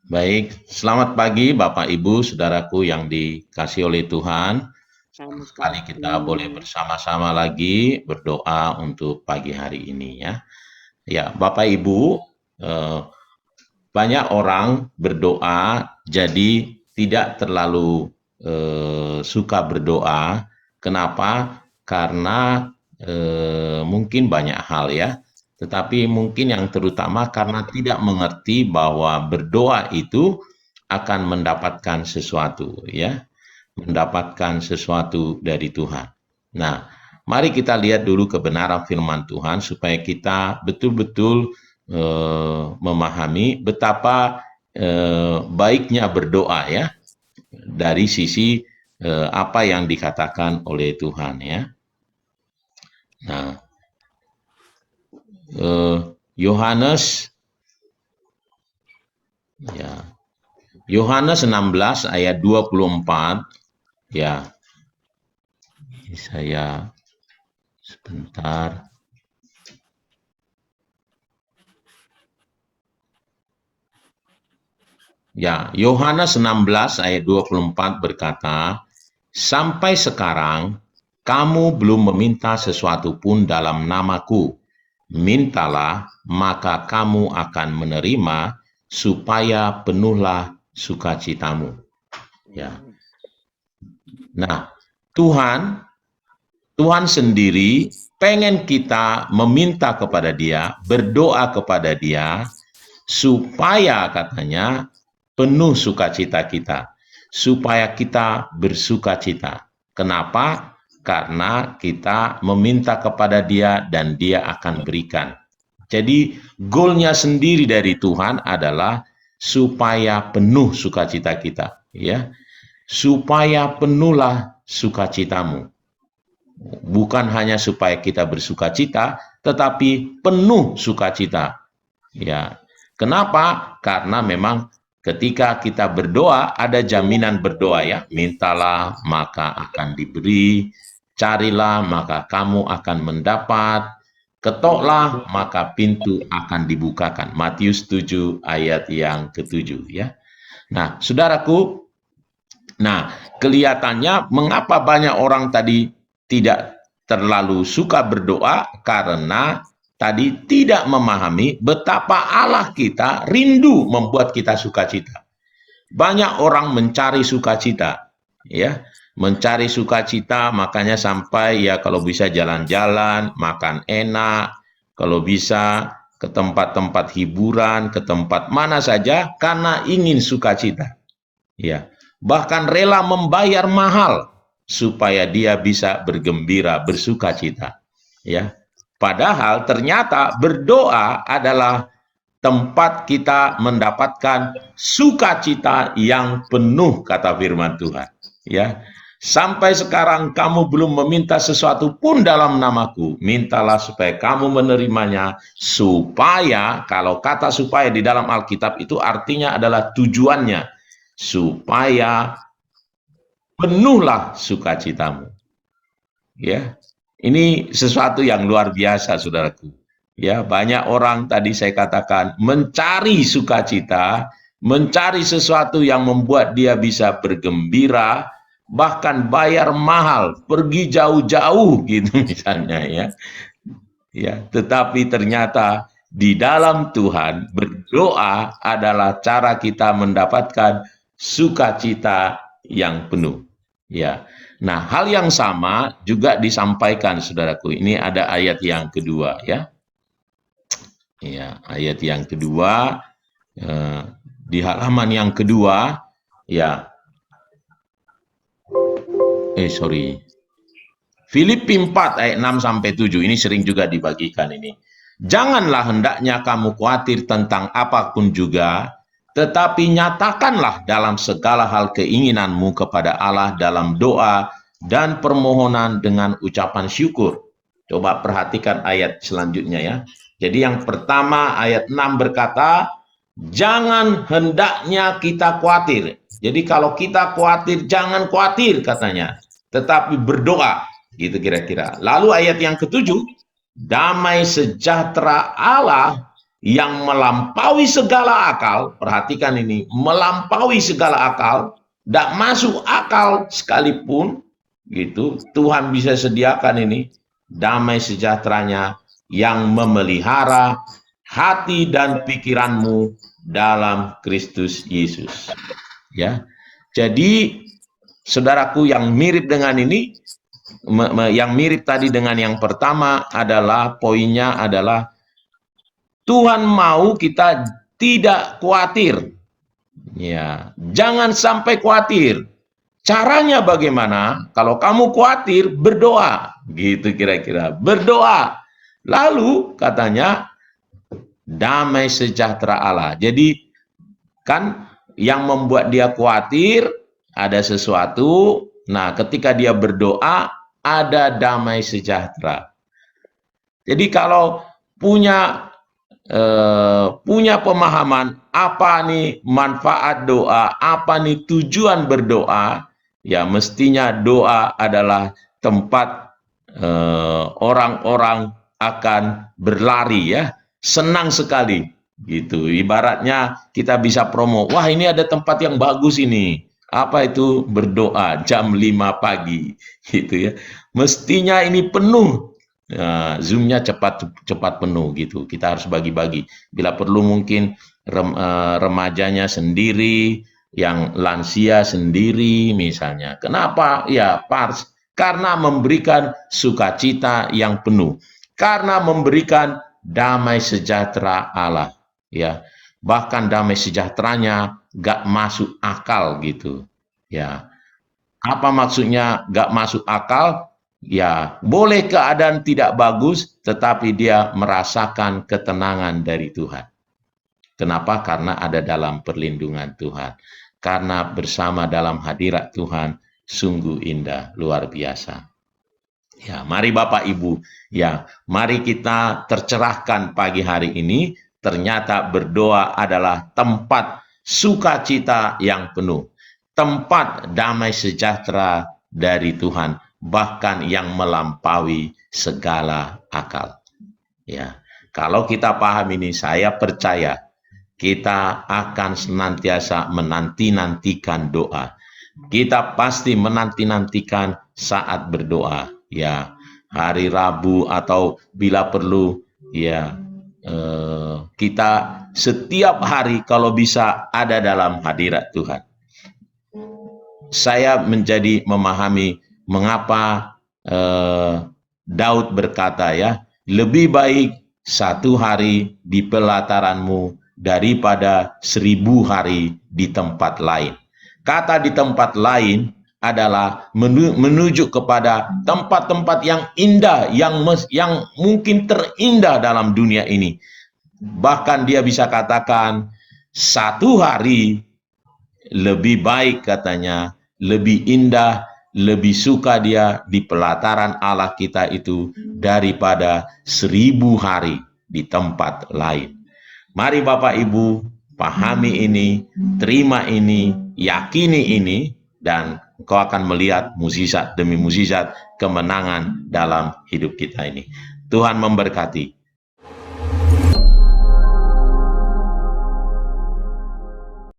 Baik, selamat pagi Bapak Ibu, saudaraku yang dikasih oleh Tuhan. Selamat Kali kita boleh pagi. bersama-sama lagi berdoa untuk pagi hari ini ya. Ya, Bapak Ibu, eh, banyak orang berdoa jadi tidak terlalu suka berdoa. Kenapa? Karena mungkin banyak hal ya. Tetapi mungkin yang terutama karena tidak mengerti bahwa berdoa itu akan mendapatkan sesuatu ya, mendapatkan sesuatu dari Tuhan. Nah, mari kita lihat dulu kebenaran firman Tuhan supaya kita betul-betul memahami betapa baiknya berdoa ya dari sisi apa yang dikatakan oleh Tuhan ya. Nah, Yohanes ya, Yohanes 16 ayat 24 ya. Saya sebentar. Ya, Yohanes 16 ayat 24 berkata, "Sampai sekarang kamu belum meminta sesuatu pun dalam namaku. Mintalah, maka kamu akan menerima, supaya penuhlah sukacitamu." Ya. Nah, Tuhan Tuhan sendiri pengen kita meminta kepada Dia, berdoa kepada Dia, supaya katanya penuh sukacita kita, supaya kita bersukacita. Kenapa? Karena kita meminta kepada Dia dan Dia akan berikan. Jadi goalnya sendiri dari Tuhan adalah supaya penuh sukacita kita, ya, supaya penuhlah sukacitamu. Bukan hanya supaya kita bersukacita, tetapi penuh sukacita. Ya, kenapa? Karena memang ketika kita berdoa ada jaminan berdoa ya, mintalah maka akan diberi, carilah maka kamu akan mendapat, ketoklah maka pintu akan dibukakan. Matius 7 ayat yang ke-7 ya. Nah, saudaraku, nah kelihatannya mengapa banyak orang tadi tidak terlalu suka berdoa karena tadi tidak memahami betapa Allah kita rindu membuat kita sukacita. Banyak orang mencari sukacita, ya, mencari sukacita makanya sampai ya kalau bisa jalan-jalan, makan enak, kalau bisa ke tempat-tempat hiburan, ke tempat mana saja karena ingin sukacita. Ya, bahkan rela membayar mahal supaya dia bisa bergembira, bersukacita. Ya, padahal ternyata berdoa adalah tempat kita mendapatkan sukacita yang penuh kata firman Tuhan. Ya, sampai sekarang kamu belum meminta sesuatu pun dalam namaku, mintalah supaya kamu menerimanya, supaya, kalau kata supaya di dalam Alkitab itu artinya adalah tujuannya, supaya penuhlah sukacitamu. Ya, ini sesuatu yang luar biasa, saudaraku. Ya, banyak orang tadi saya katakan mencari sukacita, mencari sesuatu yang membuat dia bisa bergembira, bahkan bayar mahal, pergi jauh-jauh gitu misalnya ya. Ya, tetapi ternyata di dalam Tuhan berdoa adalah cara kita mendapatkan sukacita yang penuh. Ya. Nah, hal yang sama juga disampaikan saudaraku. Ini ada ayat yang kedua ya. Ya, ayat yang kedua di halaman yang kedua ya. Sorry. Filipi 4 ayat 6 sampai 7 ini sering juga dibagikan ini. Janganlah hendaknya kamu khawatir tentang apapun juga, tetapi nyatakanlah dalam segala hal keinginanmu kepada Allah dalam doa dan permohonan dengan ucapan syukur. Coba perhatikan ayat selanjutnya ya. Jadi yang pertama ayat 6 berkata, jangan hendaknya kita khawatir. Jadi kalau kita khawatir, jangan khawatir katanya, tetapi berdoa. Gitu kira-kira. Lalu ayat yang ketujuh, damai sejahtera Allah yang melampaui segala akal. Perhatikan ini, melampaui segala akal, tidak masuk akal sekalipun, gitu. Tuhan bisa sediakan ini damai sejahteranya yang memelihara hati dan pikiranmu dalam Kristus Yesus. Ya, jadi saudaraku, yang mirip dengan ini, yang mirip tadi dengan yang pertama adalah poinnya adalah Tuhan mau kita tidak khawatir. Ya, jangan sampai khawatir. Caranya bagaimana? Kalau kamu khawatir, berdoa. Gitu kira-kira. Berdoa. Lalu katanya damai sejahtera Allah. Jadi kan yang membuat dia khawatir ada sesuatu. Nah, ketika dia berdoa ada damai sejahtera. Jadi kalau punya pemahaman apa nih manfaat doa, apa nih tujuan berdoa, ya mestinya doa adalah tempat orang-orang akan berlari, ya, senang sekali gitu. Ibaratnya kita bisa promo, wah ini ada tempat yang bagus ini. Apa itu? Berdoa jam 5 pagi gitu ya. Mestinya ini penuh. Zoom-nya cepat penuh gitu. Kita harus bagi-bagi. Bila perlu mungkin remajanya sendiri, yang lansia sendiri misalnya. Kenapa? Ya, karena memberikan sukacita yang penuh. Karena memberikan damai sejahtera Allah. Ya, bahkan damai sejahteranya gak masuk akal gitu. Ya, apa maksudnya gak masuk akal? Ya, boleh keadaan tidak bagus, tetapi dia merasakan ketenangan dari Tuhan. Kenapa? Karena ada dalam perlindungan Tuhan. Karena bersama dalam hadirat Tuhan, sungguh indah, luar biasa. Ya, mari Bapak Ibu, ya, mari kita tercerahkan pagi hari ini. Ternyata berdoa adalah tempat sukacita yang penuh. Tempat damai sejahtera dari Tuhan, bahkan yang melampaui segala akal. Ya, kalau kita paham ini, saya percaya kita akan senantiasa menanti-nantikan doa. Kita pasti menanti-nantikan saat berdoa. Ya, hari Rabu atau bila perlu, ya, kita setiap hari kalau bisa ada dalam hadirat Tuhan. Saya menjadi memahami mengapa Daud berkata, ya, lebih baik 1 hari di pelataranmu daripada 1000 hari di tempat lain. Kata di tempat lain adalah menuju kepada tempat-tempat yang indah, yang mungkin terindah dalam dunia ini. Bahkan dia bisa katakan 1 hari lebih baik, katanya, lebih indah, lebih suka dia di pelataran Allah kita itu daripada 1000 hari di tempat lain. Mari Bapak Ibu pahami ini, terima ini, yakini ini, dan engkau akan melihat mukjizat demi mukjizat kemenangan dalam hidup kita ini. Tuhan memberkati.